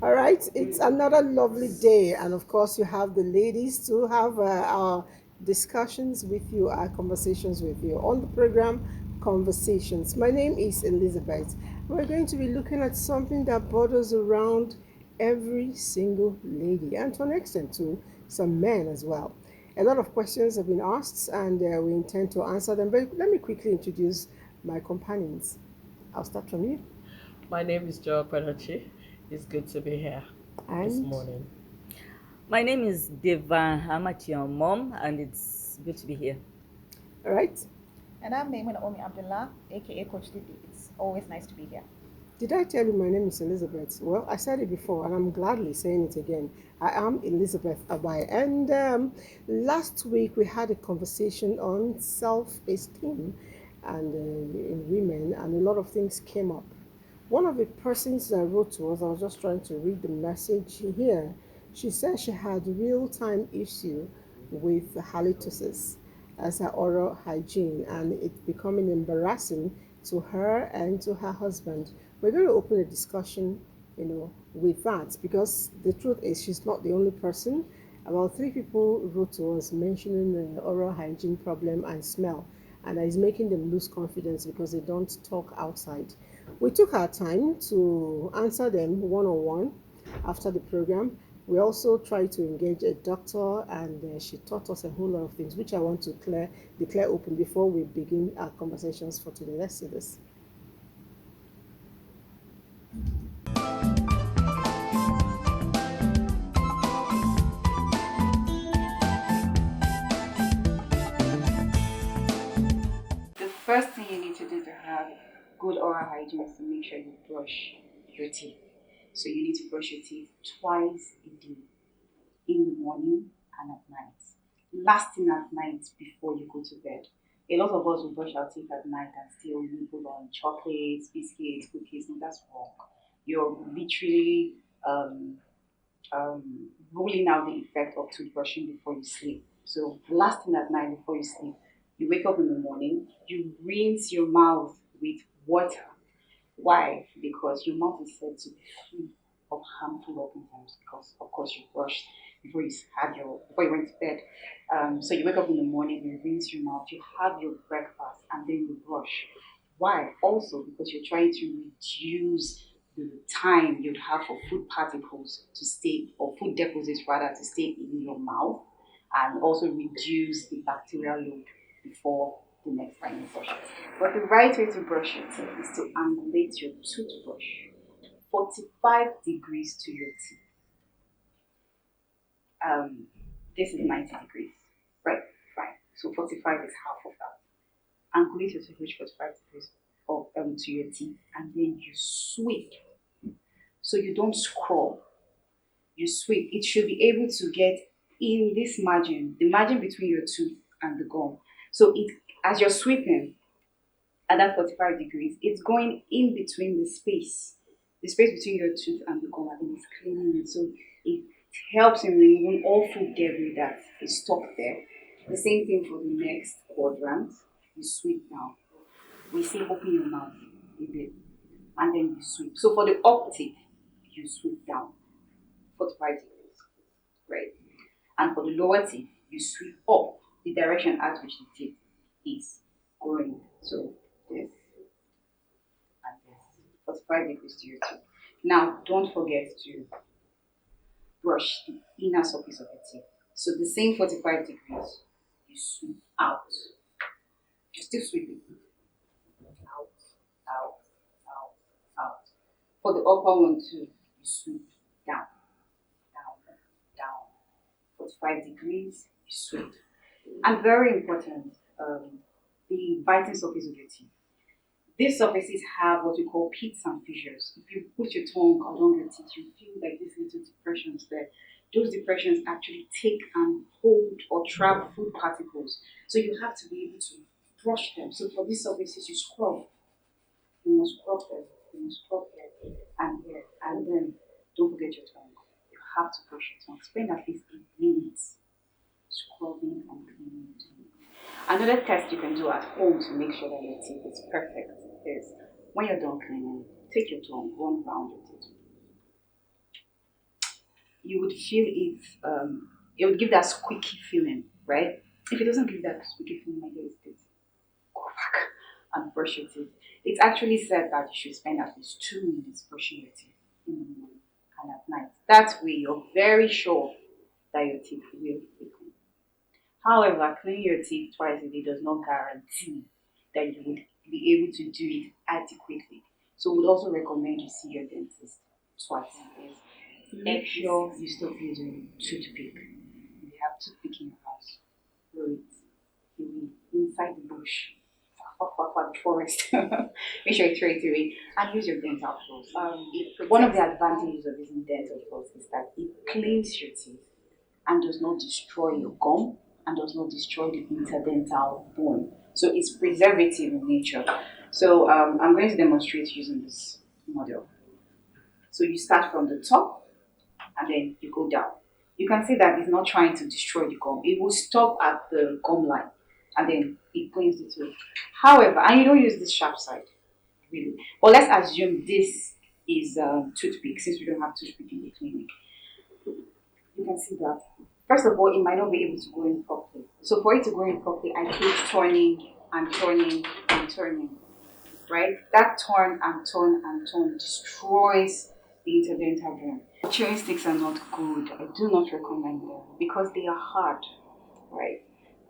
All right, it's another lovely day, and of course, you have the ladies to have our discussions with you, our conversations with you on the program Conversations. My name is Elizabeth. We're going to be looking at something that borders around every single lady, and to an extent, too, some men as well. A lot of questions have been asked, and we intend to answer them. But let me quickly introduce my companions. I'll start from you. My name is Joel Kwenochi. It's good to be here this And morning. My name is Deva. I'm actually your mom, and it's good to be here. all right. And I'm Naeem Omi Abdullah, aka Coach Didi. It's always nice to be here. Did I tell you my name is Elizabeth? Well, I said it before, and I'm gladly saying it again. I am Elizabeth Abai. And last week we had a conversation on self-esteem and in women, and a lot of things came up. One of the persons that wrote to us, I was just trying to read the message here. She said she had real-time issue with halitosis as her oral hygiene, and it becoming embarrassing to her and to her husband. We're going to open a discussion, with that, because the truth is she's not the only person. About three people wrote to us mentioning the oral hygiene problem and smell, and that is making them lose confidence because they don't talk outside. We took our time to answer them one on one after the program. We also tried to engage a doctor, and she taught us a whole lot of things, which I want to declare open before we begin our conversations for today. Let's see this. The first thing you need to do to have good oral hygiene is to make sure you brush your teeth. So you need to brush your teeth twice a day, in the morning and at night. Last thing at night before you go to bed. A lot of us will brush our teeth at night and still nibble on chocolates, biscuits, cookies. No, that's wrong. You're literally ruling out the effect of toothbrushing before you sleep. So the last thing at night before you sleep, you wake up in the morning, you rinse your mouth with water. Why? Because your mouth is said to be free of harmful organisms because of course you brushed before you went to bed. So you wake up in the morning, you rinse your mouth, you have your breakfast, and then you brush. Why? Also because you're trying to reduce the time you'd have for food particles to stay, or food deposits rather, to stay in your mouth, and also reduce the bacterial load before the next time you brush it. But the right way to brush your teeth is to angulate your toothbrush 45 degrees to your teeth. This is 90 degrees, right? Fine. So 45 is half of that. Angulate your toothbrush 45 degrees to your teeth, and then you sweep. So you don't scrub, you sweep. It should be able to get in this margin, the margin between your tooth and the gum. So it, as you're sweeping at that 45 degrees, it's going in between the space between your tooth and the gum, and it's cleaning it. So it helps in removing all food debris that is stuck there. The same thing for the next quadrant. You sweep now. We say open your mouth a bit, and then you sweep. So for the up teeth, you sweep down 45 degrees, right? And for the lower teeth, you sweep up the direction at which the teeth is going. So this and this, 45 degrees to your teeth. Now, don't forget to brush the inner surface of your teeth. So the same 45 degrees, you sweep out. You're still sweeping. Out, out, out, out. For the upper one too, you sweep down, down, down. 45 degrees, you sweep. And very important, the biting surface of your teeth. These surfaces have what we call pits and fissures. If you put your tongue along your teeth, you feel like these little depressions there. Those depressions actually take and hold or trap food particles. So you have to be able to brush them. So for these surfaces, you scrub. You must scrub them. You must scrub here and here. And then don't forget your tongue. You have to brush your tongue. Spend at least 8 minutes scrubbing and cleaning your tongue. Another test you can do at home to make sure that your teeth is perfect is when you're done cleaning, take your tongue, run around your teeth. you would feel it. It would give that squeaky feeling, right? If it doesn't give that squeaky feeling, my dear, it's go back and brush your teeth. It's actually said that you should spend at least 2 minutes brushing your teeth in the morning and at night. That way, you're very sure that your teeth will be clean. However, cleaning your teeth twice a day does not guarantee that you would be able to do it adequately. So, we would also recommend you see your dentist twice a day. Make sure you stop using toothpick. If you have toothpick in your house, throw it away inside the bush, the forest. Make sure you throw it away and use your dental floss. One of the advantages of using dental floss is that it cleans your teeth and does not destroy your gum and does not destroy the interdental bone. So it's preservative in nature. So I'm going to demonstrate using this model. So you start from the top and then you go down. You can see that it's not trying to destroy the gum. It will stop at the gum line and then it cleans the tooth. However, and you don't use this sharp side, really. But let's assume this is toothpick, since we don't have toothpick in the clinic. You can see that. First of all, it might not be able to go in properly. So for it to go in properly, I keep turning and turning and turning. Right? That turn and turn and turn destroys the interdental bone. Chewing sticks are not good. I do not recommend them because they are hard, right?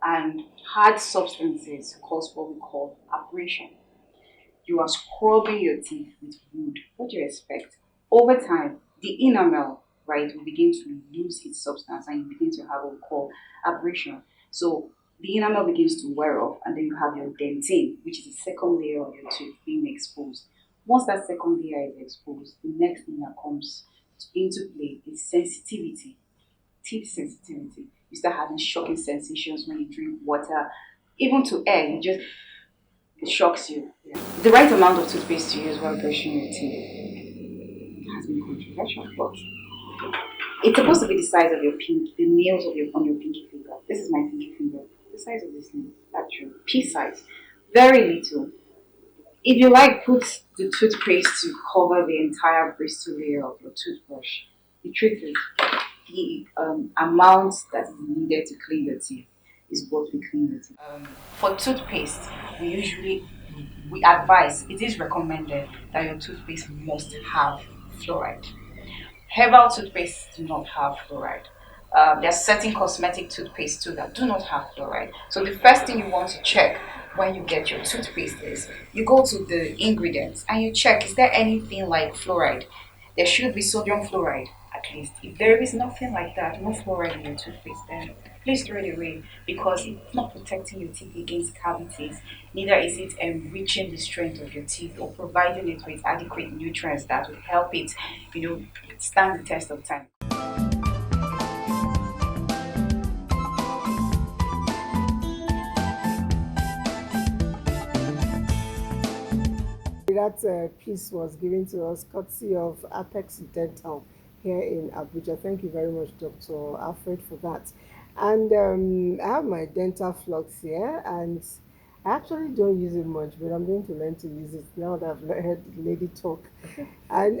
And hard substances cause what we call abrasion. You are scrubbing your teeth with wood. What do you expect? Over time, the enamel, right, will begin to lose its substance and you begin to have what we call abrasion. So the enamel begins to wear off and then you have your dentin, which is the second layer of your tooth being exposed. Once that second layer is exposed, the next thing that comes into play is sensitivity, teeth sensitivity. You start having shocking sensations when you drink water, even to air, it shocks you. Yeah. The right amount of toothpaste to use while brushing your teeth has been controversial, but it's supposed to be the size of your the nails of on your pinky finger. This is my pinky finger. The size of this nail, actually, pea size, very little. If you like, put the toothpaste to cover the entire bristle layer of your toothbrush. The truth is, the amount that is needed to clean your teeth is what we clean your teeth. For toothpaste, we advise, it is recommended that your toothpaste must have fluoride. Herbal toothpaste do not have fluoride. There are certain cosmetic toothpaste too that do not have fluoride. So the first thing you want to check when you get your toothpaste is you go to the ingredients and you check, is there anything like fluoride? There should be sodium fluoride at least. If there is nothing like that, no fluoride in your toothpaste, then please throw it away because it's not protecting your teeth against cavities. Neither is it enriching the strength of your teeth or providing it with adequate nutrients that would help it, stand the test of time. That piece was given to us courtesy of Apex Dental here in Abuja. Thank you very much, Dr. Alfred, for that. And I have my dental flux here, and I actually don't use it much, but I'm going to learn to use it now that I've heard the lady talk. And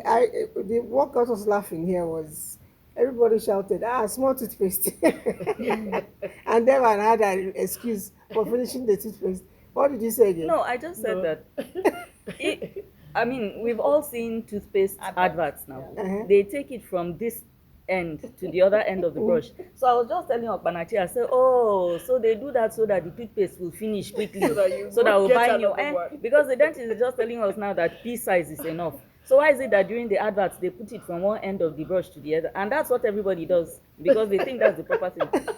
what got us laughing here was everybody shouted, small toothpaste. And then I had an excuse for finishing the toothpaste. What did you say again? No, I just said that. I mean, we've all seen toothpaste adverts now. Uh-huh. They take it from this end to the other end of the brush. So I was just telling Okpanachi, I said, oh, so they do that so that the toothpaste will finish quickly, so that we'll buy new. Because the dentist is just telling us now that pea size is enough. So why is it that during the adverts they put it from one end of the brush to the other? And that's what everybody does because they think that's the proper thing.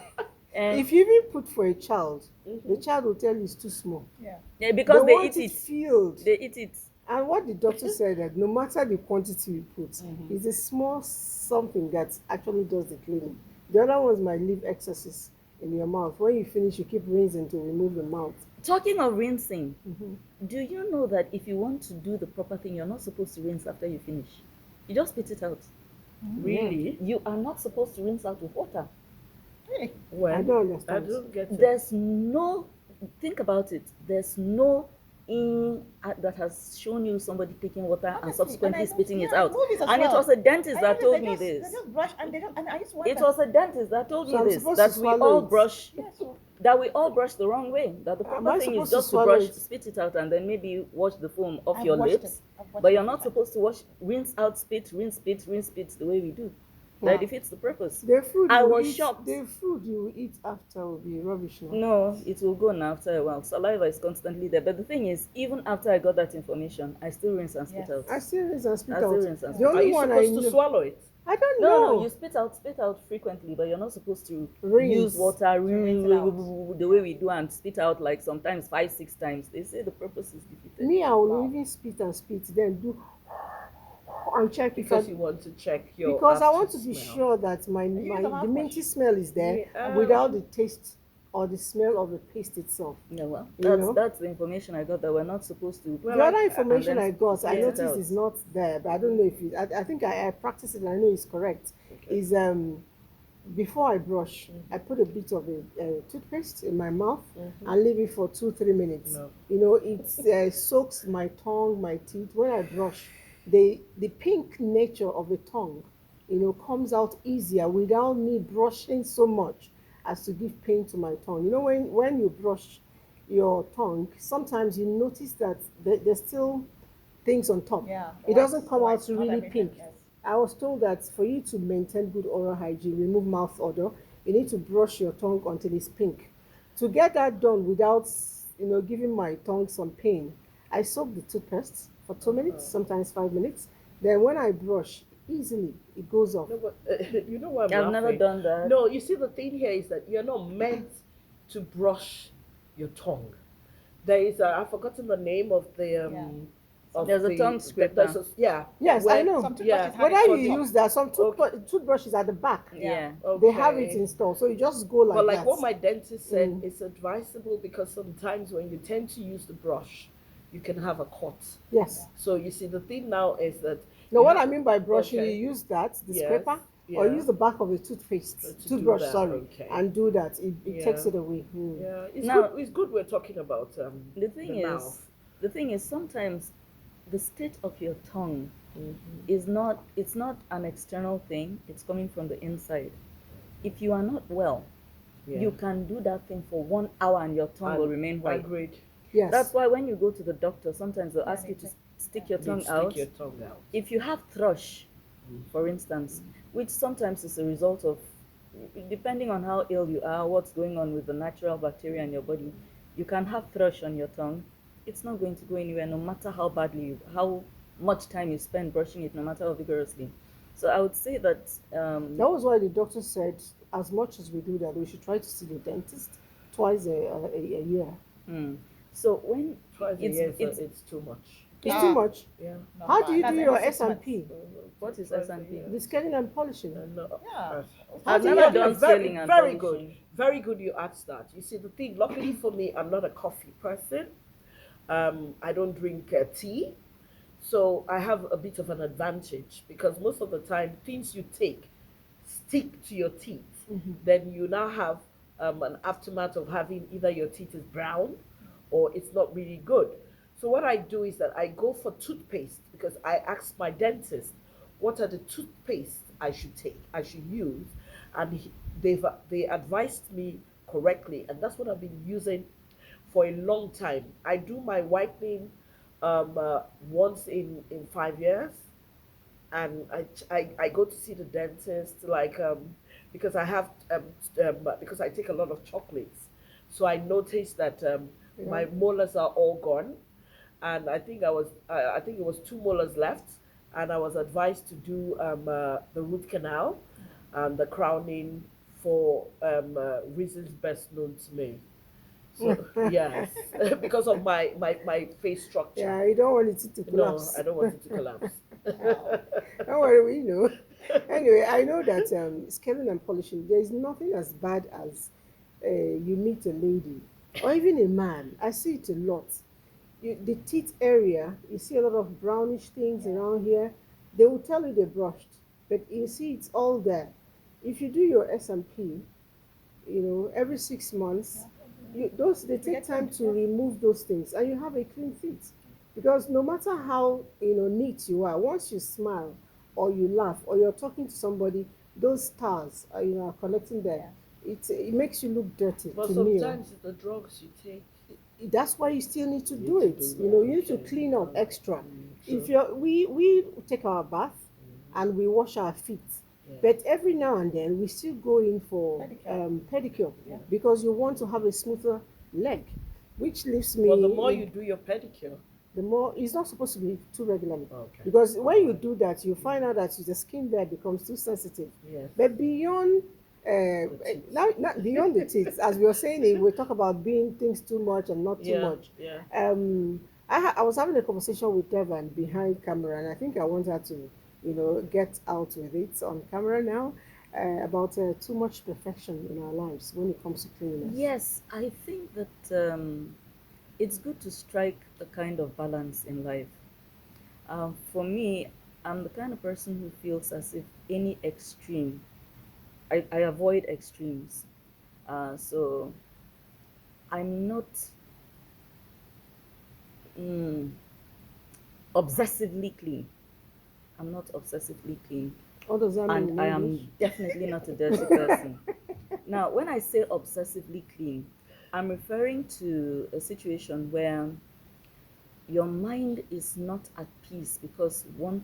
And if you even put for a child, the child will tell you it's too small. Yeah, because they eat it. Filled. They eat it. And what the doctor said that no matter the quantity you put, it's a small something that actually does the cleaning. The other ones might leave excesses in your mouth. When you finish, you keep rinsing to remove the mouth. Talking of rinsing, do you know that if you want to do the proper thing, you're not supposed to rinse after you finish? You just spit it out. Really? You are not supposed to rinse out with water. Well, I don't understand. I don't get it. There's no, think about it, there's no that has shown you somebody taking water and Honestly, subsequently I spitting it yeah, out. movies as And it well. was a dentist I that noticed told they me just, this. They just brush and they don't. And I used to wonder. It was a dentist that told So me I'm this, supposed that to we swallow all it. brush, Yeah, so that we all brush the wrong way. That the Am proper I thing is supposed to just to swallow brush, it? spit it out, and then maybe wash the foam off I've your watched lips. it. I've watched But it you're a few not times. supposed to wash, rinse out, spit, rinse, spit, rinse, spit the way we do. Yeah. That defeats the purpose. The food I you was eat, shocked. the food you eat after will be rubbish now. No, it will go now after a while. Saliva is constantly there. But the thing is, even after I got that information, I still rinse and spit Yes. out. I still rinse and spit I still out. rinse and The spit only Are you one I supposed to know. swallow it? I don't No, know. no, you spit out frequently, but you're not supposed to Rinse. use water rinse it out. the way we do and spit out like sometimes 5, 6 times. They say the purpose is defeated. Me, I will Wow. even spit and spit, then do and check if Because I, you want to check your because I after want to be smell. sure that my use a the mouthwash. minty smell is there Yeah. without the taste or the smell of the paste itself. Yeah, well, You know? that's the information I got, that we're not supposed to. Well, The I- other information and then I got, I spit it noticed out. is not there, but I don't know if it. I think I practiced it and I know it's correct. Okay. Is before I brush, I put a bit of a toothpaste in my mouth and leave it for 2-3 minutes. No. You know, it soaks my tongue, my teeth. When I brush, the pink nature of the tongue, you know, comes out easier without me brushing so much as to give pain to my tongue. You know, when you brush your tongue, sometimes you notice that there's still things on top. Yeah. It doesn't come out not really everything, pink. yes. I was told that for you to maintain good oral hygiene, remove mouth odor, you need to brush your tongue until it's pink. To get that done without, you know, giving my tongue some pain, I soak the toothpaste for 2 minutes, sometimes 5 minutes. Then when I brush, easily it goes off. No, but, you know what I'm I've never laughing? done that. No, you see, the thing here is that you're not meant to brush your tongue. There is I've forgotten the name of the Yeah. of There's a the, tongue scraper. Yeah. Yes, I know. Some toothbrushes Yeah. have it Whether on you top. use that, some toothbrushes at the back, Yeah. they have it Okay. installed. So you just go like But like that. what my dentist said, Mm. it's advisable because sometimes when you tend to use the brush, you can have a cut. Yes. So you see, the thing now is that Now, you what have- I mean by brushing, Okay. you use that, the Yes, scraper, yeah. or use the back of the toothpaste, To do toothbrush, that, sorry, okay. and do that. It takes Yeah. it away. Mm. Yeah, it's Now- good. It's good we're talking about The thing is, mouth. sometimes the state of your tongue Mhm. is not, it's not an external thing, it's coming from the inside. If you are not well, Yeah. you can do that thing for 1 hour and your tongue will And- remain white. Agreed. Yes. That's why when you go to the doctor, sometimes they'll Yeah, ask they you to check. stick your You tongue stick out. your tongue out. If you have thrush, for instance, which sometimes is a result of, depending on how ill you are, what's going on with the natural bacteria in your body, you can have thrush on your tongue. It's not going to go anywhere, no matter how badly, how much time you spend brushing it, no matter how vigorously. So I would say that That was why the doctor said, as much as we do that, we should try to see the dentist twice a year. So when Twice a it's, year, it's it's too much. It's Ah. too much. Yeah. Not How bad. do you That's do every your 6 months. S&P? What is Twice a S&P? year. The scaling and polishing. No. Yeah. I've do you never do done very, scaling and very polishing. good. Very good you asked that. You see, the thing, luckily for me, I'm not a coffee person. I don't drink tea. So I have a bit of an advantage because most of the time, things you take stick to your teeth. Then you now have an aftermath of having either your teeth is brown or it's not really good. So what I do is that I go for toothpaste because I asked my dentist what are the toothpaste I should take, I should use, and they advised me correctly, and that's what I've been using for a long time. I do my whitening once in 5 years, and I go to see the dentist like because I have because I take a lot of chocolates, so I noticed that my molars are all gone, and I think I think it was 2 molars left, and I was advised to do the root canal and the crowning for reasons best known to me. So yes, because of my face structure. Yeah, you don't want it to No, collapse. I don't want it to collapse. Don't worry, we know. Anyway, I know that scaling and polishing, there is nothing as bad as you meet a lady or even a man. I see it a lot. The teeth area, you see a lot of brownish things around here. They will tell you they brushed, but you see it's all there. If you do your S&P, you know, every 6 months, they take time to remove those things, and you have a clean teeth. Because no matter how neat you are, once you smile or you laugh or you're talking to somebody, those stars are collecting there. It makes you look dirty. But to sometimes it's the drugs you take. That's why you still need to do it. You need to clean up extra. If we take our bath and we wash our feet, but every now and then we still go in for pedicure because you want to have a smoother leg, which leaves me. Well, the more you do your pedicure, the more it's not supposed to be too regularly. Okay. Because when you do that, you find out that the skin there becomes too sensitive. Yes. But beyond not beyond the teeth, as we were saying, we talk about being things too much and not too much. Yeah. I was having a conversation with Evan behind camera, and I think I want her to, get out with it on camera now about too much perfection in our lives when it comes to cleanliness. Yes, I think that it's good to strike a kind of balance in life. For me, I'm the kind of person who feels as if any extreme, I avoid extremes. So I'm not obsessively clean. I'm not obsessively clean. What does that mean? And I am definitely not a dirty person. Now, when I say obsessively clean, I'm referring to a situation where your mind is not at peace because one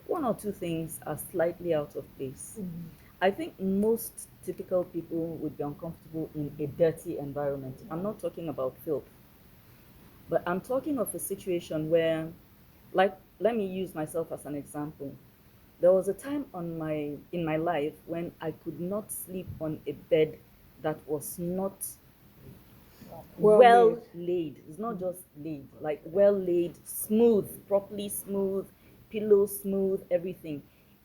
or two things are slightly out of place. Mm-hmm. I think most typical people would be uncomfortable in a dirty environment. I'm not talking about filth, but I'm talking of a situation where, like, let me use myself as an example. There was a time in my life when I could not sleep on a bed that was not well laid. It's not just laid, like well laid, smooth, properly smooth, pillow smooth, everything.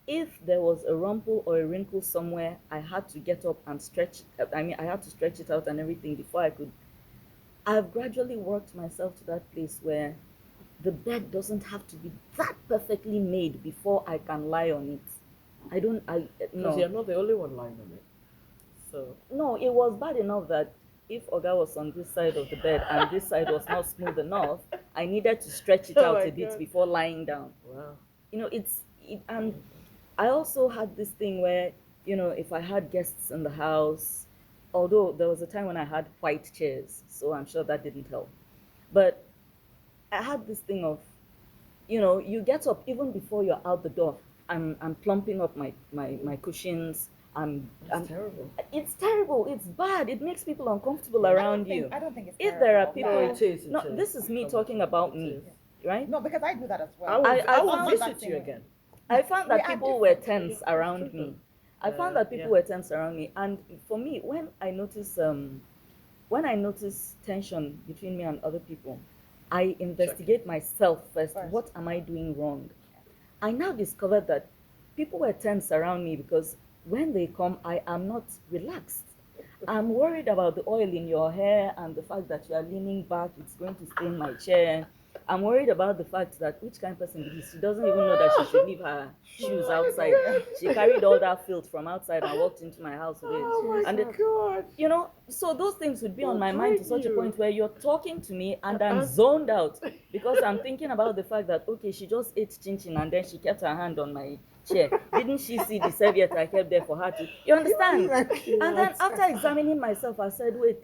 If there was a rumple or a wrinkle somewhere, I had to get up and stretch. I had to stretch it out and everything before I could. I've gradually worked myself to that place where the bed doesn't have to be that perfectly made before I can lie on it. No. Because you're not the only one lying on it. So. No, it was bad enough that if Oga was on this side of the bed and this side was not smooth enough, I needed to stretch it out a bit before lying down. Wow. And I also had this thing where, if I had guests in the house, although there was a time when I had white chairs, so I'm sure that didn't help. But I had this thing of, you get up even before you're out the door. I'm plumping up my cushions. It's terrible. It's terrible. It's bad. It makes people uncomfortable around you. I don't think it's if terrible. there are people, No, it is. no, this is me talking about me, right? No, because I do that as well. I will found visit you again. I found that We are people were different. tense around me. I found that people were tense around me, and for me, when I notice tension between me and other people, I investigate myself first. What am I doing wrong? I now discovered that people were tense around me because when they come, I am not relaxed. I'm worried about the oil in your hair and the fact that you are leaning back, it's going to stain my chair. I'm worried about the fact that which kind of person it is. She doesn't even know that she should leave her shoes outside. She carried all that filth from outside and walked into my house with it. Oh my God. So those things would be on my mind to such a point where you're talking to me and I'm zoned out because I'm thinking about the fact that, okay, she just ate chin-chin and then she kept her hand on my chair. Didn't she see the serviette I kept there for her to? You understand? And then after examining myself, I said, wait,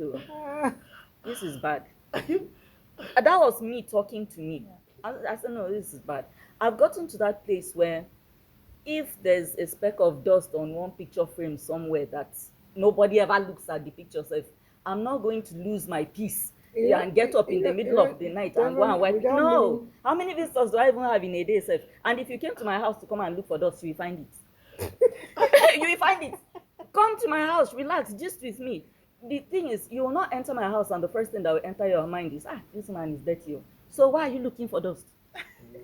this is bad. That was me talking to me. I said, no, this is bad. I've gotten to that place where if there's a speck of dust on one picture frame somewhere that nobody ever looks at the picture, so I'm not going to lose my peace and get up in the middle of the night and go and wipe. No. How many visitors do I even have in a day, sef? And if you came to my house to come and look for dust, you will find it. You will find it. Come to my house, relax, just with me. The thing is, you will not enter my house and the first thing that will enter your mind is, this man is dirty. So why are you looking for dust?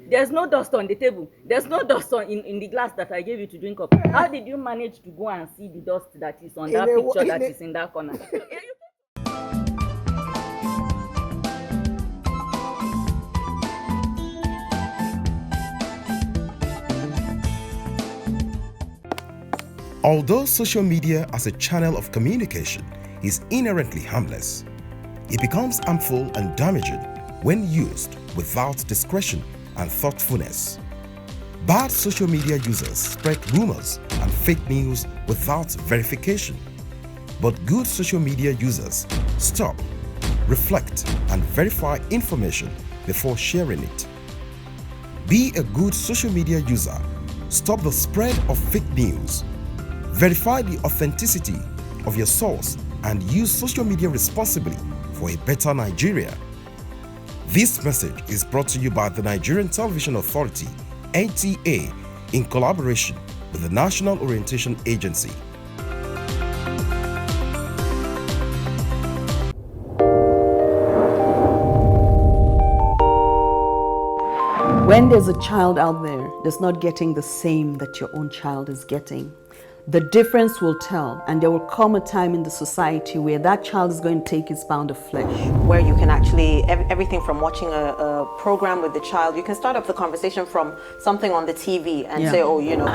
There's no dust on the table. There's no dust in the glass that I gave you to drink up. How did you manage to go and see the dust that is on that picture that is in that corner? Although social media as a channel of communication is inherently harmless. It becomes harmful and damaging when used without discretion and thoughtfulness. Bad social media users spread rumors and fake news without verification. But good social media users stop, reflect, and verify information before sharing it. Be a good social media user. Stop the spread of fake news. Verify the authenticity of your source and use social media responsibly for a better Nigeria. This message is brought to you by the Nigerian Television Authority, NTA, in collaboration with the National Orientation Agency. When there's a child out there that's not getting the same that your own child is getting, the difference will tell, and there will come a time in the society where that child is going to take its pound of flesh. Where you can actually, everything from watching a program with the child, you can start up the conversation from something on the TV and say, oh, you know.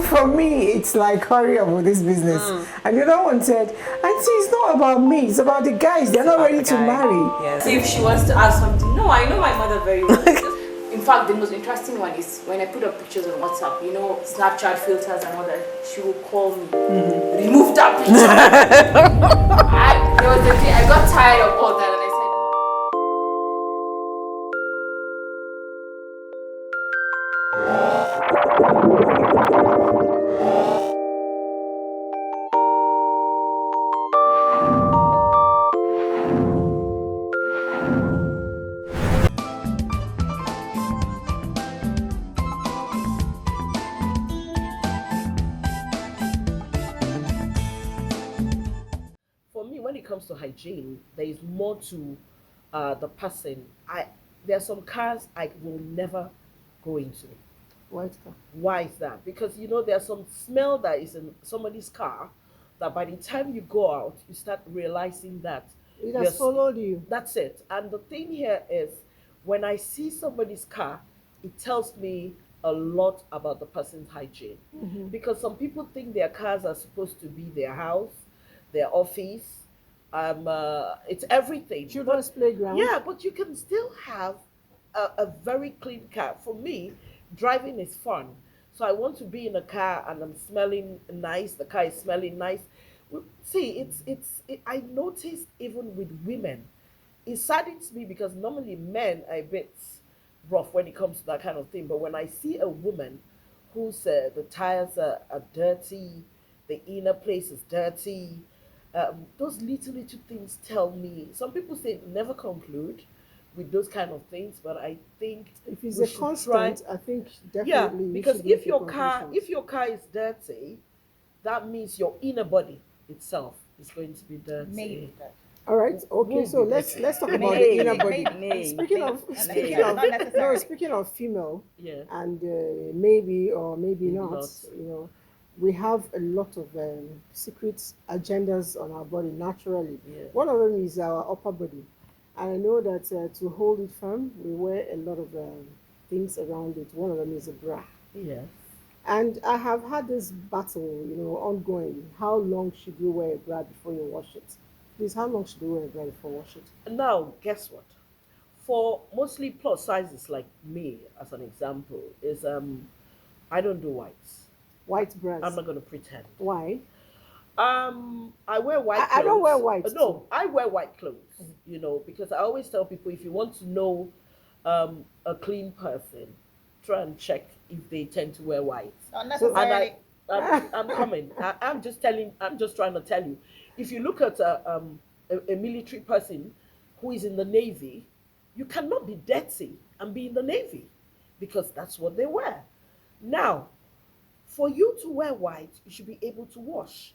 For me, it's like, hurry up with this business. And the other one said, Auntie, it's not about me, it's about the guys, they're not ready to marry. Yes. See if she wants to ask something. No, I know my mother very well. In fact, the most interesting one is when I put up pictures on WhatsApp, you know, Snapchat filters and all that, she will call me, remove that picture. There was a day I got tired of all that and I said, when it comes to hygiene, there is more to the person. There are some cars I will never go into. Why is that? Why is that? Because you know there's some smell that is in somebody's car that by the time you go out, you start realizing that it has followed you. That's it. And the thing here is, when I see somebody's car, it tells me a lot about the person's hygiene. Because some people think their cars are supposed to be their house, their office, it's everything. Children's playground. Yeah, but you can still have a very clean car. For me, driving is fun. So I want to be in a car and I'm smelling nice. The car is smelling nice. See, I noticed even with women, it saddens me because normally men are a bit rough when it comes to that kind of thing. But when I see a woman whose the tires are dirty, the inner place is dirty, those little things tell me. Some people say never conclude with those kind of things, but I think if it's a constant, I think definitely. Yeah, because if your car is dirty, that means your inner body itself is going to be dirty. Maybe. All right. Okay. So let's talk about the inner body. Speaking of female, yeah, and maybe or maybe not. You know, we have a lot of secret agendas on our body naturally. Yeah. One of them is our upper body. And I know that to hold it firm, we wear a lot of things around it. One of them is a bra. Yeah. And I have had this battle, you know, ongoing. How long should you wear a bra before you wash it? Please, how long should you wear a bra before you wash it? Now, guess what? For mostly plus sizes like me, as an example, is I don't do whites. White bras. I'm not going to pretend. Why? I wear white clothes. I don't wear white. No, I wear white clothes, you know, because I always tell people if you want to know a clean person, try and check if they tend to wear white. Not necessarily. And I'm coming. I'm just trying to tell you. If you look at a military person who is in the Navy, you cannot be dirty and be in the Navy because that's what they wear. Now, for you to wear white, you should be able to wash.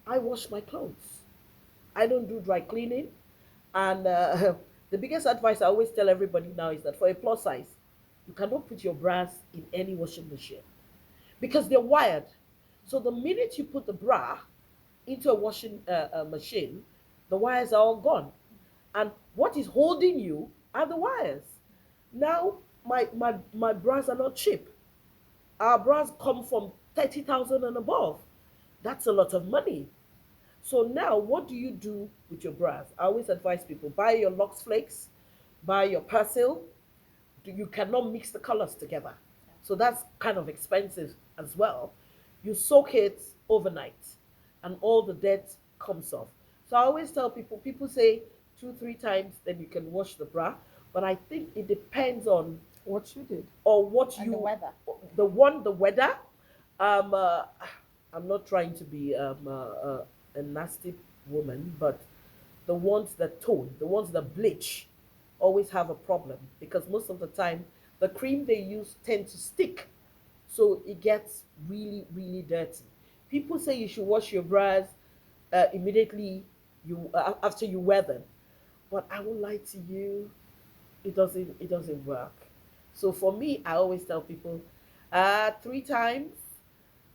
I wash my clothes. I don't do dry cleaning. And the biggest advice I always tell everybody now is that for a plus size, you cannot put your bras in any washing machine because they're wired. So the minute you put the bra into a washing machine, the wires are all gone. And what is holding you are the wires. Now, my bras are not cheap. Our bras come from 30,000 and above. That's a lot of money. So now, what do you do with your bras? I always advise people, buy your Lux Flakes, buy your Persil. You cannot mix the colors together. So that's kind of expensive as well. You soak it overnight and all the dirt comes off. So I always tell people say 2, 3 times, then you can wash the bra. But I think it depends on What you did. or what And you the weather. the weather. Um, uh, I'm not trying to be a nasty woman, but the ones that tone, the ones that bleach, always have a problem because most of the time the cream they use tend to stick, so it gets really really dirty. People say you should wash your bras immediately you after you wear them, but I won't lie to you, it doesn't work. So for me, I always tell people 3 times.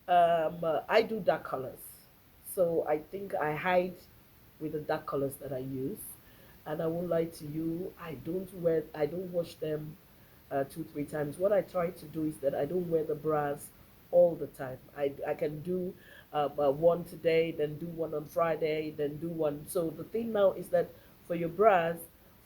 I do dark colors, so I think I hide with the dark colors that I use. And I won't lie to you, I don't wash them 2, 3 times. What I try to do is that I don't wear the bras all the time. I can do one today, then do one on Friday, then do one. So the thing now is that for your bras,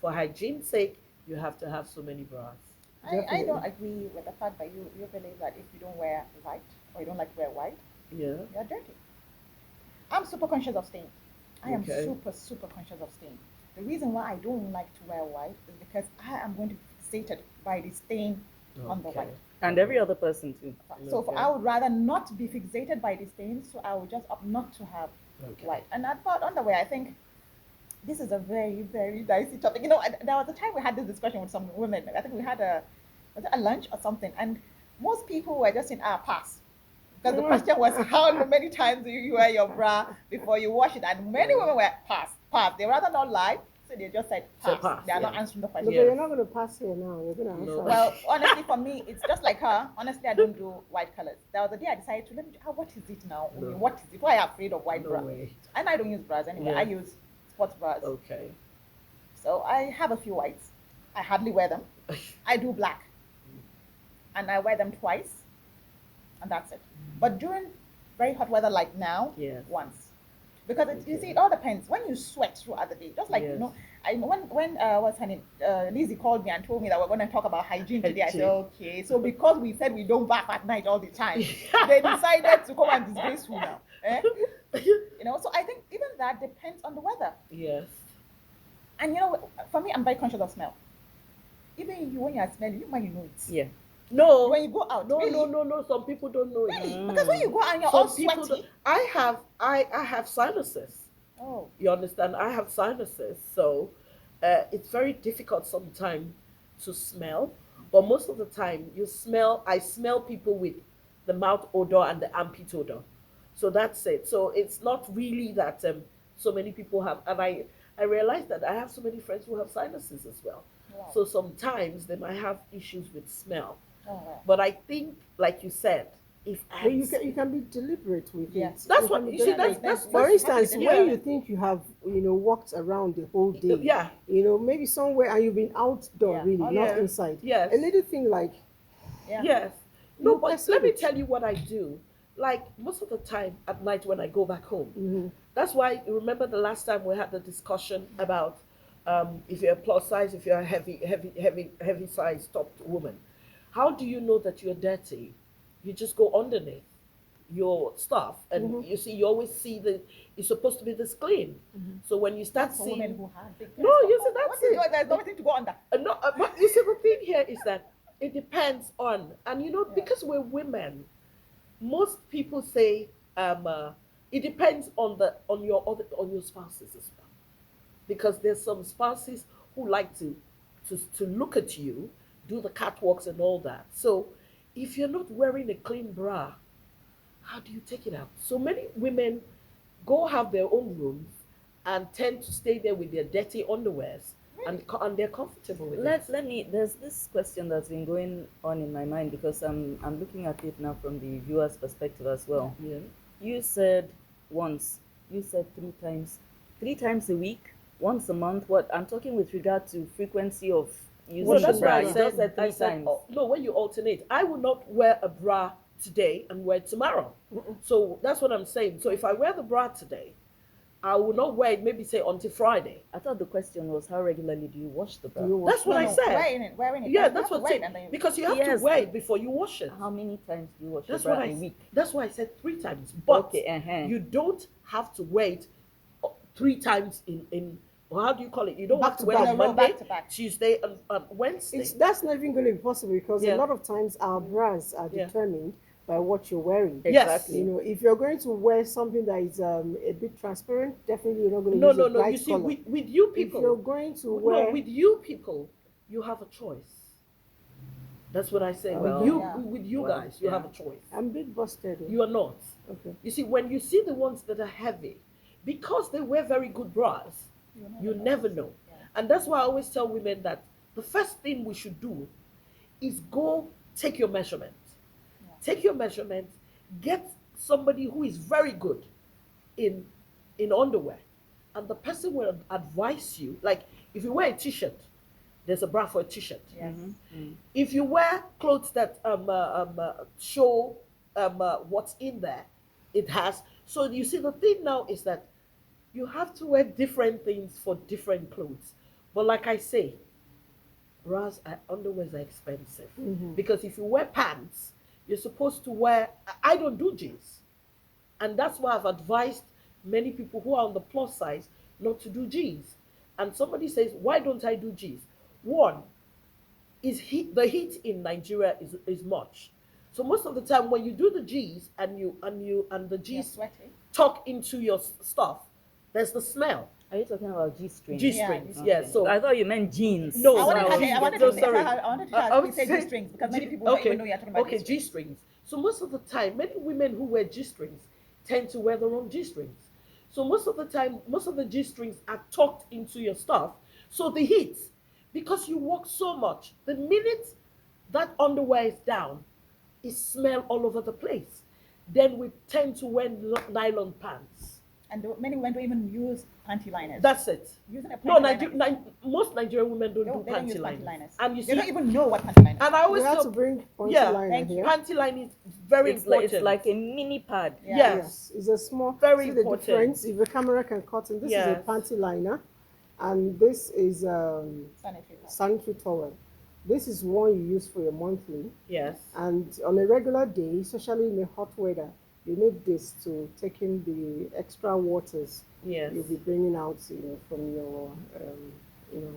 for hygiene's sake, you have to have so many bras. I don't agree with the fact that you believe that if you don't wear white or you don't like to wear white, Yeah. you're dirty. I'm super conscious of stain. I am Okay. super conscious of stain. The reason why I don't like to wear white is because I am going to be fixated by the stain on the Okay. white. And every other person too. So Okay. I would rather not be fixated by the stain, so I would just opt not to have Okay. white. And about underwear, I think this is a very, very dicey topic. You know, there was a time we had this discussion with some women. I think we had was it a lunch or something, and most people were just saying, pass. Because the question was, how many times do you wear your bra before you wash it? And many women were pass. They rather not lie, so they just said So pass. pass, They are not yeah. answering the No, question. but Yeah. you're not going to pass here now. You're going to answer. No. Well, honestly, for me, it's just like her. Honestly, I don't do white colors. There was a day I decided to let me. What is it now? No. What is it? Why are you afraid of white No bra? way. And I don't use bras anyway. Yeah. I use sports bras. Okay. So I have a few whites. I hardly wear them. I do black, and I wear them twice, and that's it. But during very hot weather like now, Yes. once. Because you Okay. see, it all depends. When you sweat throughout the day, just like Yes. when what's her name, Lizzie called me and told me that we're going to talk about hygiene today. I said, Hygiene. okay. So because we said we don't bath at night all the time, they decided to come and disgrace you now. Eh? You know, so I think even that depends on the weather. Yes. And you know, for me, I'm very conscious of smell. Even you, when you are smelling, you might know it. Yeah. No. When you go out, No, really, no. Some people don't know it. really, because when you go out and you're all Some people sweaty. don't. I have sinuses. Oh, You understand? I have sinuses, so it's very difficult sometimes to smell. But most of the time, I smell people with the mouth odor and the armpit odor. So that's it. So it's not really that so many people have, and I realize that I have so many friends who have sinuses as well. wow. So sometimes they might have issues with smell. Oh, wow. But I think, like you said, if But you can be deliberate with Yes. it. That's You what can be you see. deliberate. That's For instance, Yeah. when you think you have, walked around the whole day, yeah. maybe somewhere and you've been outdoor, Yeah. really, Oh, not yeah. inside. Yes. A little thing like, Yeah. Yes. No, You but perceive let me it. tell you what I do. Like most of the time at night when I go back home. Mhm. That's why you remember the last time we had the discussion about if you're a plus size, if you're a heavy size topped woman. How do you know that you're dirty? You just go underneath your stuff, and you see, you always see it's supposed to be this clean. So when you start For women seeing, who have big no, you see, that's What is it. There's nothing to go under. No, but you see, the thing here is that it depends on, and because we're women, most people say it depends on your spouses as well, because there's some spouses who like to look at you, do the catwalks and all that. So if you're not wearing a clean bra, how do you take it out? So many women go have their own rooms and tend to stay there with their dirty underwears, and they're comfortable with it. Let me. There's this question that's been going on in my mind because I'm looking at it now from the viewer's perspective as well. Yeah. You said once. You said 3 times. 3 times a week. Once a month. What I'm talking with regard to frequency of using Well, the that's bra. why I You said, just said 3 times. no, when you alternate, I will not wear a bra today and wear it tomorrow. So that's what I'm saying. So if I wear the bra today, I will not wear it maybe say until Friday. I thought the question was how regularly do you wash the bra? That's what I said. Wearing it. Yeah, that's what I said. Because you have to wear it before you wash it. How many times do you wash That's the bra what a week? That's why I said 3 times. But Okay, you don't have to wear it 3 times in or how do you call it? You don't have to wear it on Monday, Tuesday, and Wednesday. That's not even going to be possible because a lot of times our bras are determined by what you're wearing. Exactly. You know, if you're going to wear something that is a bit transparent, definitely you're not going to use a bright You see, color. with you people, if you're going to wear, with you people, you have a choice. That's what I say. With you guys, you have a choice. I'm a bit busted. You are not. Okay. You see, when you see the ones that are heavy, because they wear very good bras, you never know. Yeah. And that's why I always tell women that the first thing we should do is go take your measurement. Yeah. Take your measurement, get somebody who is very good in underwear, and the person will advise you. Like if you wear a t-shirt, there's a bra for a t-shirt. Yes. If you wear clothes that show what's in there, it has. So you see, the thing now is that you have to wear different things for different clothes. But like I say, bras and underwears are expensive. Because if you wear pants, you're supposed to wear, I don't do jeans. And that's why I've advised many people who are on the plus size not to do jeans. And somebody says, why don't I do jeans? One, is the heat in Nigeria is much. So most of the time when you do the G's and the G's tuck into your stuff, there's the smell. Are you talking about G-strings? G-strings, yes. So I thought you meant jeans. No, I wanted to say G-strings because many people don't even know you're talking about G-strings. G-strings. So most of the time, many women who wear G-strings tend to wear the wrong G-strings. So most of the time, most of the G-strings are tucked into your stuff. So the heat, because you walk so much, the minute that underwear is down, it smells all over the place. Then we tend to wear nylon pants. And many women don't even use panty liners. That's it. Using a panty liner. Most Nigerian women don't do panty liners. And you see, they don't even know what panty liners. And I always have to bring panty liner here. Panty line is very important. It's like a mini pad. Yes, it's a small. Very important. The difference, if the camera can cut in, this is a panty liner, and this is sanitary towel. This is one you use for your monthly. Yes. And on a regular day, especially in the hot weather, you need this to take in the extra waters. Yes. You'll be bringing out, from your,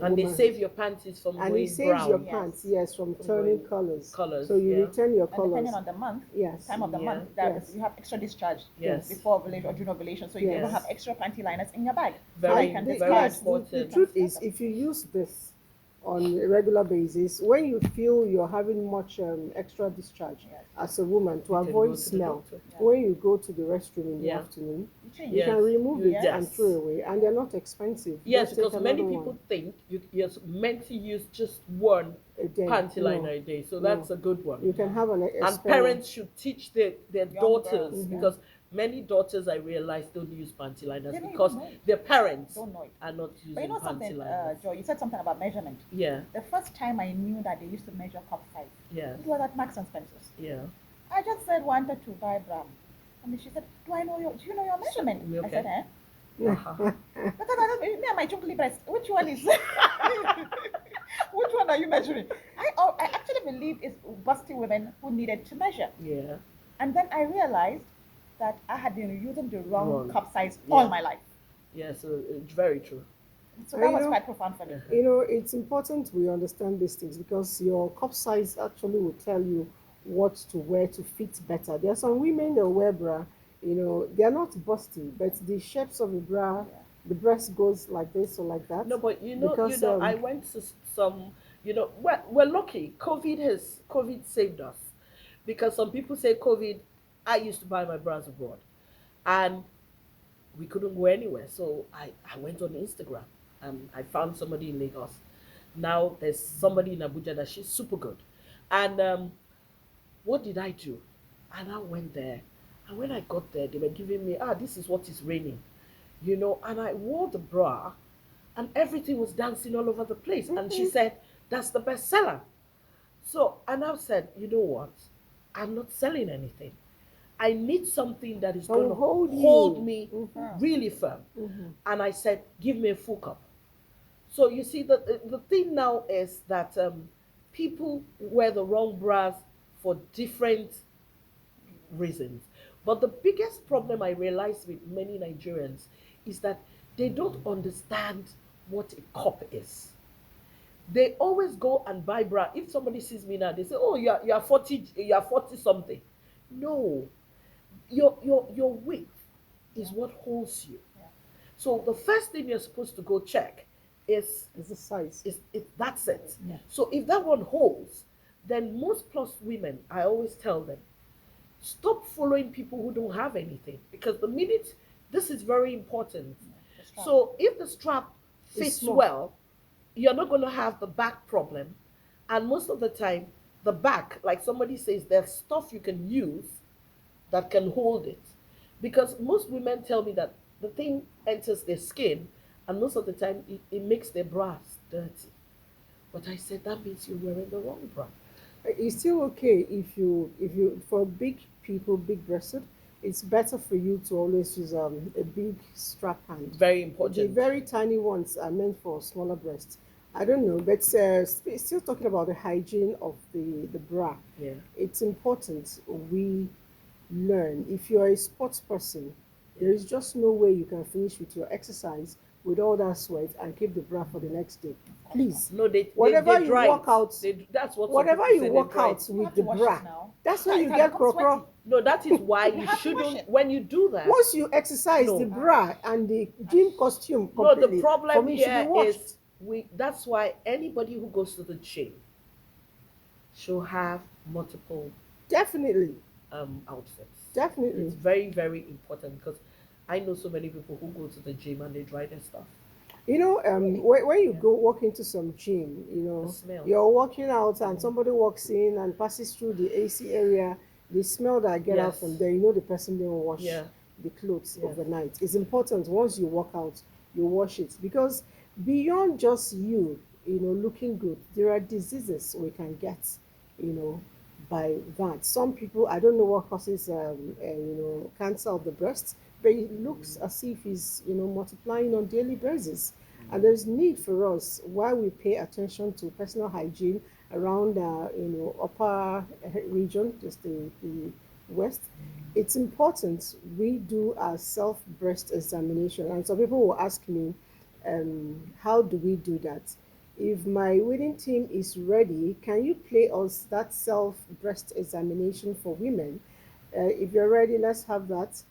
and they save your panties from going brown. And it saves your pants, from turning colors. So you return your colors. Depending on the month, time of the month, you have extra discharge before ovulation or during ovulation. So you even have extra panty liners in your bag. Very important. The truth is, if you use this on a regular basis, when you feel you're having much extra discharge as a woman, to avoid smell, when you go to the restroom in the afternoon, you can remove it and throw away, and they're not expensive. Yes, because many people think you're meant to use just one panty liner a day, so that's a good one. You can have and parents should teach their daughters, because many daughters, I realize, don't use panty liners because their parents are not using panty liners. But you know something, Joy, you said something about measurement. Yeah. The first time I knew that they used to measure cup size, it was at Marks and Spencer's. Yeah. I just said wanted to buy bra. And she said, do you know your measurement? Okay. I said, Because I don't, me and my chunky breast, which one is, which one are you measuring? I actually believe it's busty women who needed to measure. Yeah. And then I realized that I had been using the wrong cup size all my life. Yeah, so it's very true. So that was quite profound for me. It's important we understand these things because your cup size actually will tell you what to wear to fit better. There are some women that wear bra, they are not busty, but the shapes of the bra, the breast goes like this or like that. No, but I went to some, we're lucky. COVID saved us, because some people say COVID. I used to buy my bras abroad, and we couldn't go anywhere. So I went on Instagram, and I found somebody in Lagos. Now there's somebody in Abuja that she's super good, and what did I do? And I went there. And when I got there, they were giving me, this is what is raining, and I wore the bra and everything was dancing all over the place. And she said, that's the best seller. So, and I said, you know what? I'm not selling anything. I need something that is That going to will hold hold you. me Mhm. really firm. Mm-hmm. And I said, give me a full cup. So you see, the thing now is that people wear the wrong bras for different reasons. But the biggest problem I realize with many Nigerians is that they don't understand what a cup is. They always go and buy bra. If somebody sees me now, they say, "Oh, you are 40, you are 40 something." No, your width is what holds you. Yeah. So the first thing you're supposed to go check is It's the size. that's it. Yeah. So if that one holds, then most plus women, I always tell them, stop following people who don't have anything, because the minute this is very important. The strap. So if the strap It's fits small. well, you're not going to have the back problem. And most of the time, the back, like somebody says, there's stuff you can use that can hold it. Because most women tell me that the thing enters their skin, and most of the time it makes their bras dirty. But I said that means you're wearing the wrong bra. It's still okay if you for big people, big breasted, it's better for you to always use a big strap hand. Very The important. very tiny ones are meant for smaller breasts. I don't know, but still talking about the hygiene of the bra. Yeah. It's important we learn. If you're a sports person, there is just no way you can finish with your exercise with all that sweat and keep the bra for the next day. Please, No, whatever they you dry work it. out, That's what some whatever people you say, they work dry out it. You with have the to wash bra, it now. that's Yeah, when it you has get become crocro. sweaty. No, that is why You you have to wash shouldn't. it. When you do that, Once you exercise No. the bra and the gym costume no. The completely, for problem me, it should be here is washed. That's why anybody who goes to the gym should have multiple Definitely, outfits. definitely. It's very, very important, because I know so many people who go to the gym and they dry their stuff. You know, when you go walk into some gym, The smell. you're walking out and somebody walks in and passes through the AC area, the smell that get out Yes. from there, you know the person didn't wash Yeah. the clothes Yeah. overnight. It's important once you walk out, you wash it, because beyond just looking good, there are diseases we can get, you know, by that. Some people, I don't know what causes, cancer of the breast, but it looks as if it's, multiplying on daily basis. And there's need for us, while we pay attention to personal hygiene around, upper region, just the west, it's important we do our self breast examination. And some people will ask me, how do we do that? If my winning team is ready, can you play us that self breast examination for women? If you're ready, let's have that.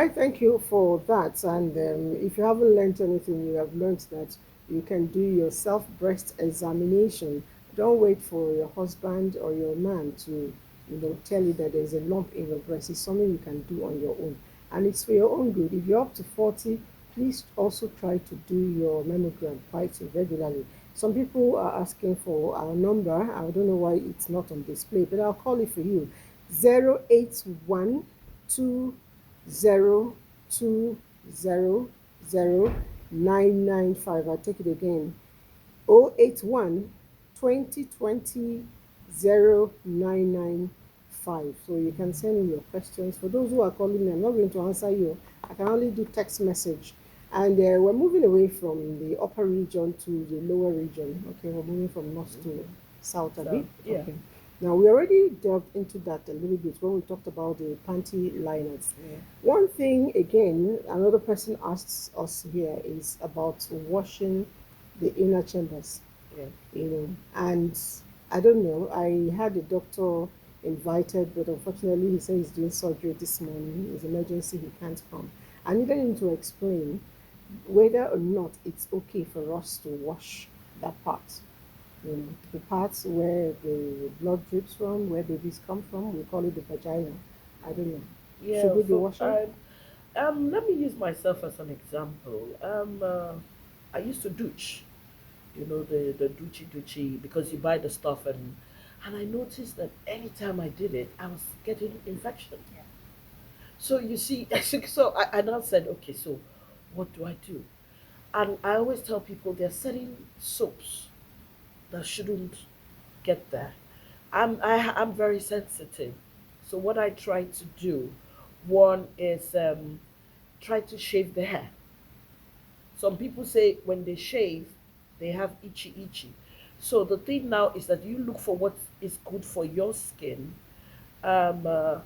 right, thank you for that. And if you haven't learned anything, you have learned that you can do your self breast examination. Don't wait for your husband or your man to, tell you that there's a lump in your breast. It's something you can do on your own, and it's for your own good. If you're up to 40, please also try to do your mammogram quite regularly. Some people are asking for our number. I don't know why it's not on display, but I'll call it for you. 081 202000995. I'll take it again. 081 2020 0995. So you can send me your questions. For those who are calling me, I'm not going to answer you. I can only do text message. And we're moving away from the upper region to the lower region. Okay, we're moving from north to south a bit. Yeah. Okay. Now, we already delved into that a little bit when we talked about the panty liners. Yeah. One thing, again, another person asks us here is about washing the inner chambers. Yeah. And I don't know, I had a doctor invited, but unfortunately he said he's doing surgery this morning. It's emergency, he can't come. I needed him to explain whether or not it's okay for us to wash that part. The parts where the blood drips from, where babies come from, we call it the vagina. I don't know. Yeah, Should we be washing? Let me use myself as an example. I used to douche, the douchey, because you buy the stuff, and I noticed that anytime I did it, I was getting infection. Yeah. So you see, so I now said, okay, so what do I do? And I always tell people there are certain soaps that shouldn't get there. I'm very sensitive. So what I try to do, one is try to shave the hair. Some people say when they shave, they have itchy. So the thing now is that you look for what is good for your skin. Nylon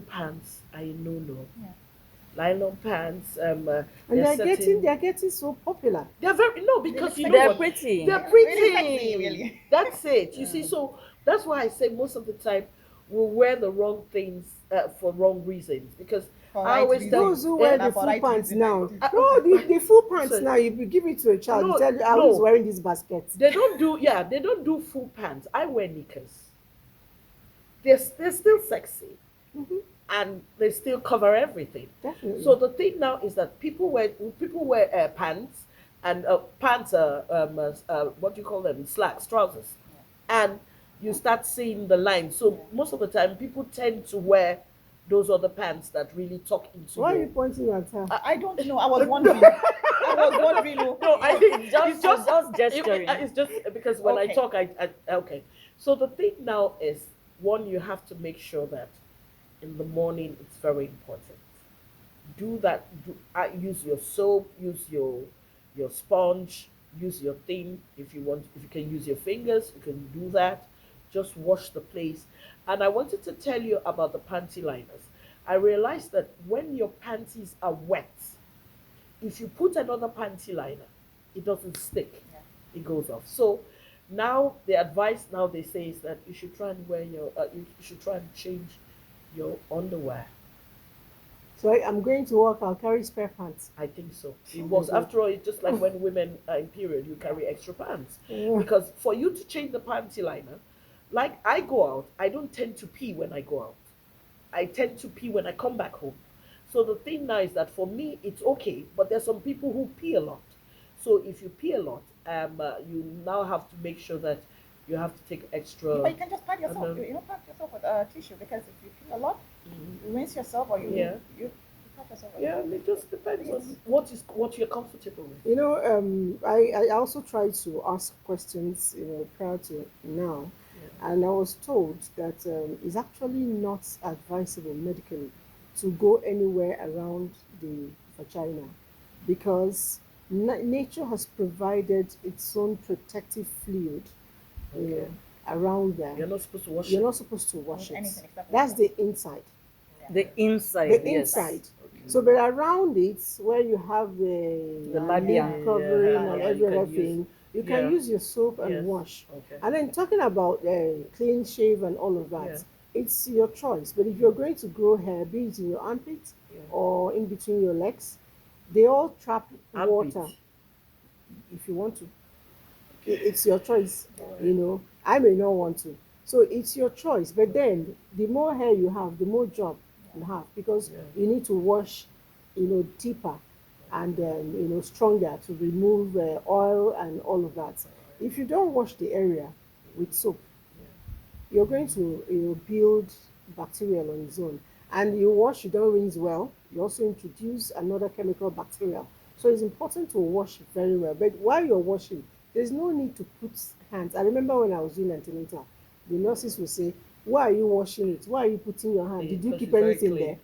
pants, I no. Yeah. Nylon pants. And they're getting so popular. They're very no because you know They're what? pretty. They're Really pretty. sexy, really. That's it. You see, so that's why I say most of the time we wear the wrong things for wrong reasons because For I right always reasons. tell Those who wear the for full right pants reason, now. I No, the full pants So- now, if you give it to a child, No, you tell you, I no. was wearing this basket. they don't do full pants. I wear knickers. They're still sexy. Mhm. And they still cover everything. Definitely. So the thing now is that people wear pants and pants what do you call them, slacks, trousers, and you start seeing the line. So most of the time people tend to wear those other pants that really tuck into Why are your. you pointing at her? I don't know. I was wondering. I was wondering. No, I think Just gesturing. it's just because when I Okay. talk, I okay. So the thing now is one, you have to make sure that in the morning it's very important. Do that. Use your soap. Use your sponge. Use your thing. If you want, if you can use your fingers, you can do that. Just wash the place. And I wanted to tell you about the panty liners. I realized that when your panties are wet, if you put another panty liner, it doesn't stick. Yeah. It goes off. So now the advice now they say is that you should try and wear you should try and change your underwear. So I'm going to work, I'll carry spare pants. I think so. It was after all, it's just like when women are in period, you carry extra pants. Yeah. Because for you to change the panty liner, like I go out, I don't tend to pee when I go out. I tend to pee when I come back home. So the thing now is that for me it's okay, but there's some people who pee a lot. So if you pee a lot, you now have to make sure that you have to take extra. But you can just pad yourself. And then- You know, pad yourself with tissue because if you pee a lot, you rinse yourself or you Yeah. you pad yourself. with- Yeah, it just depends on what you're comfortable with. I also tried to ask questions, prior to now, and I was told that it's actually not advisable medically to go anywhere around the vagina because nature has provided its own protective fluid, Okay. around there. You're not supposed to wash You're it. not supposed to wash it. Anything except That's water. the inside. The inside. The yes. inside. So, but around it, where you have the labia. lip covering Yeah, and yeah, every you can other thing, you can yeah. use your soap and Yes. wash. Okay. And then talking about clean shave and all of that, Yeah. it's your choice. But if you're going to grow hair, be it in your armpit or in between your legs, they all trap Armpit. water. If you want to, it's your choice. You know, I may not want to, so it's your choice. But then, the more hair you have, the more job you have, because you need to wash, deeper and stronger to remove oil and all of that. If you don't wash the area with soap, you're going to build bacteria on its own. And you wash, you don't rinse well, you also introduce another chemical bacteria. So it's important to wash very well. But while you're washing, there's no need to put hands. I remember when I was doing antenatal, the nurses would say, why are you washing it? Why are you putting your hand? Did you keep anything there?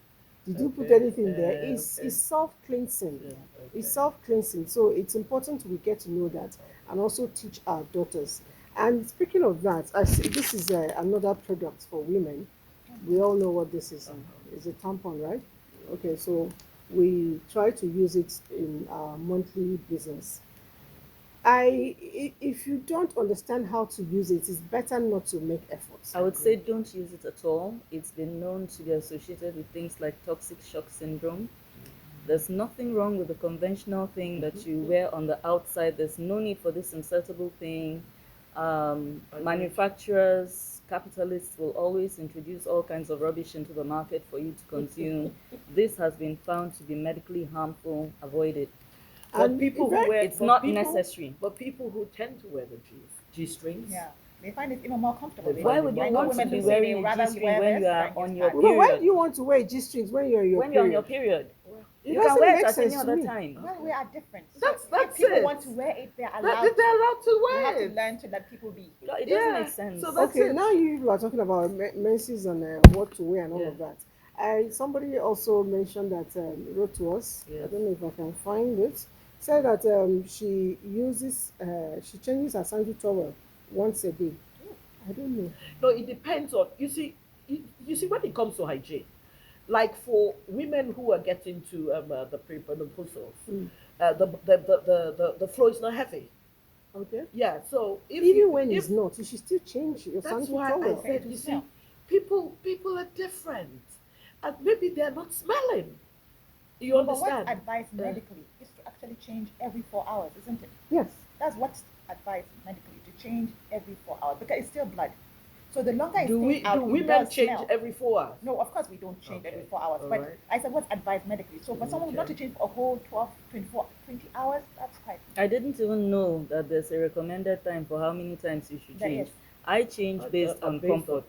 Did you put anything there? It's self-cleansing. It's self-cleansing. So it's important we get to know that and also teach our daughters. And speaking of that, I see this is another product for women. We all know what this is. It's a tampon, right? Okay, so we try to use it in our monthly business. If you don't understand how to use it, it's better not to make efforts. I would say don't use it at all. It's been known to be associated with things like toxic shock syndrome. There's nothing wrong with the conventional thing that you wear on the outside. There's no need for this insertable thing. Manufacturers, capitalists will always introduce all kinds of rubbish into the market for you to consume. This has been found to be medically harmful. Avoid it. But people who wear it's not necessary. But people who tend to wear the G strings. Yeah. They find it even more comfortable. Why would you want to be wearing a G-string when you are on your period? Well, why do you want to wear G-strings when you're on your period? You can wear it at any other time. Well, we are different. That's if people it. want to wear it, they're allowed. They're allowed to wear We have it. to learn to let people be. No, it doesn't make sense. So that's okay, it. now you are talking about menses and what to wear and all of that. Somebody also mentioned that, wrote to us, I don't know if I can find it, said that she changes her sanitary towel once a day. I don't know. No, it depends on, you see when it comes to hygiene, like for women who are getting to the prepenopausals, the flow is not heavy. Okay. Yeah, so even when it's not, you should still change your that's sanitary why towel. I said, you see, people are different, and maybe they're not smelling. You understand? But what's advised medically is to actually change every 4 hours, isn't it? Yes. That's what's advised medically, to change every 4 hours, because it's still blood. So the longer it Do stays out, women it does change smell. every 4 hours? No, of course we don't change every 4 hours. All But right. I said what's advised medically. So for someone not to change for a whole 12, 24, 20 hours, that's quite. I didn't even know that there's a recommended time for how many times you should There change. is. I change based on comfort,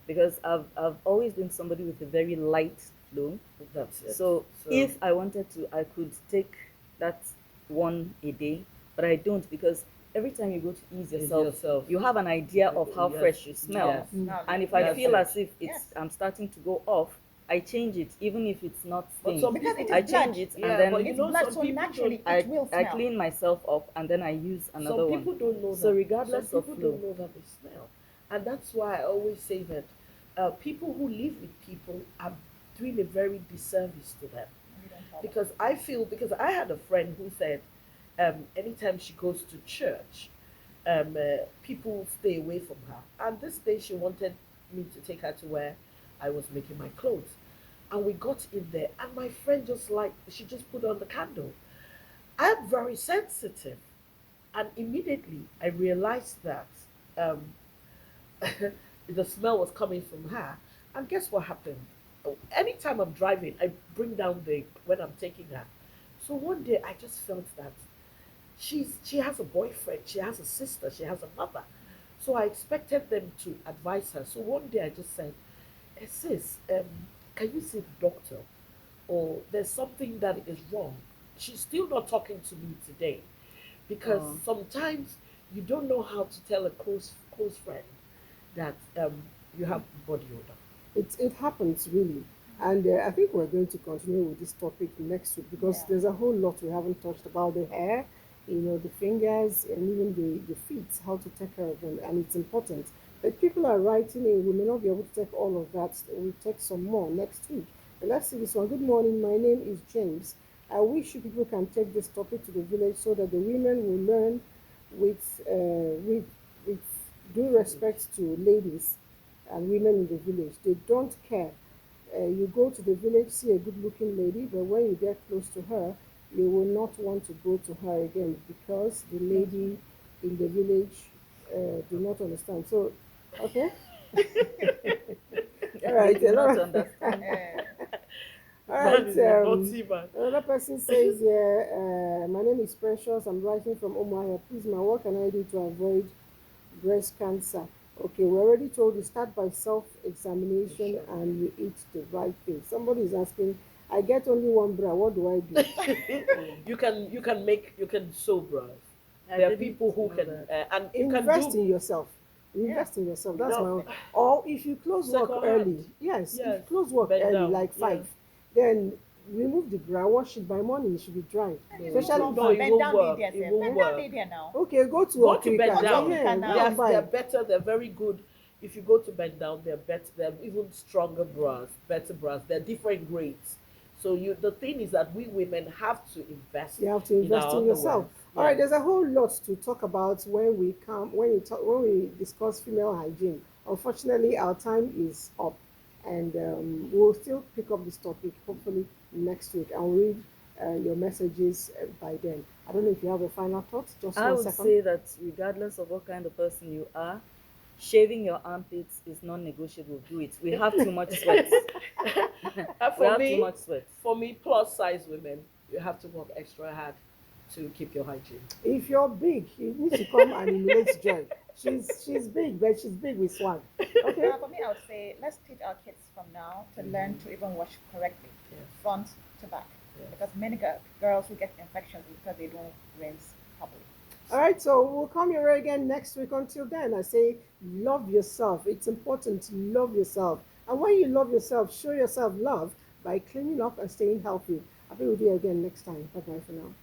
because I've always been somebody with a very light flow. That's it. So if I wanted to, I could take that one a day, but I don't, because every time you go to ease yourself, you have an idea of how fresh you smell. Yes. And if I feel as if Yes. I'm starting to go off, I change it, even if it's not stained. Because it is I blood. change it, Yeah, and then but It's know, blood, some so people naturally I, it will smell. I clean myself up, and then I use another Some people one. don't know that. So regardless Some of people flow. don't know that they smell, and that's why I always say that people who live with people are doing a very disservice to them. Because because I had a friend who said, anytime she goes to church, people stay away from her. And this day she wanted me to take her to where I was making my clothes. And we got in there, and my friend she just put on the candle. I'm very sensitive. And immediately I realized that the smell was coming from her. And guess what happened? Anytime I'm driving, I bring down when I'm taking her. So one day I just felt that she has a boyfriend, she has a sister, she has a mother. So I expected them to advise her. So one day I just said, sis, can you see the doctor? Or there's something that is wrong. She's still not talking to me today. Because sometimes you don't know how to tell a close friend that you have body odor. It happens really, and I think we're going to continue with this topic next week, because there's a whole lot we haven't touched about: the hair, the fingers, and even the feet, how to take care of them, and it's important. But people are writing in, we may not be able to take all of that. We'll take some more next week. But let's see this one. Good morning, my name is James. I wish you people can take this topic to the village so that the women will learn with due respect to ladies and women in the village. They don't care You go to the village, see a good-looking lady, but when you get close to her, you will not want to go to her again because the lady in the village do not understand. So, okay. All right. They do not understand. All Man right. is a naughty man. Another person says, yeah, my name is Precious. I'm writing from Umuahia. Please, ma, what can I do to avoid breast cancer? Okay, we already told you, start by self-examination and you eat the right thing. Somebody is asking, I get only one bra, what do I do? You can sew bras. I There are didn't people who know can that. and you can Invest do in yourself. Invest in yourself. That's No. my own. Or if you close work Second early, hand. yes, if Yes. you close work Bend early, down. like 5, then remove the bra, wash it by morning, it should be dry. Especially No, it bend won't down work. there, It sir. won't Bend work. down there now. Okay, go to Go to bend Okrika. down. Yeah, now. go Yes, and buy. they're better. They're very good. If you go to bend down, they're better. They're even stronger bras, better bras. They're different grades. So the thing is that we women have to invest. You have to invest our in yourself. underwear. All right, Yes. there's a whole lot to talk about when we discuss female hygiene. Unfortunately, our time is up, and we'll still pick up this topic hopefully next week. I'll read your messages by then. I don't know if you have a final thought. Just I one would second. say that regardless of what kind of person you are, shaving your armpits is non-negotiable. Do it. We have too much sweat. We have too much sweat. For me, plus size women, you have to work extra hard to keep your hygiene. If you're big, you need to come and emulate Joy. She's big, but she's big with swag. Okay. For me, I would say let's teach our kids from now to learn to even wash correctly, Yes. front to back. Yes. Because many girls who get infections is because they don't rinse properly. All right, so we'll come your way again next week. Until then, I say love yourself. It's important to love yourself. And when you love yourself, show yourself love by cleaning up and staying healthy. I'll be with you again next time. Bye bye for now.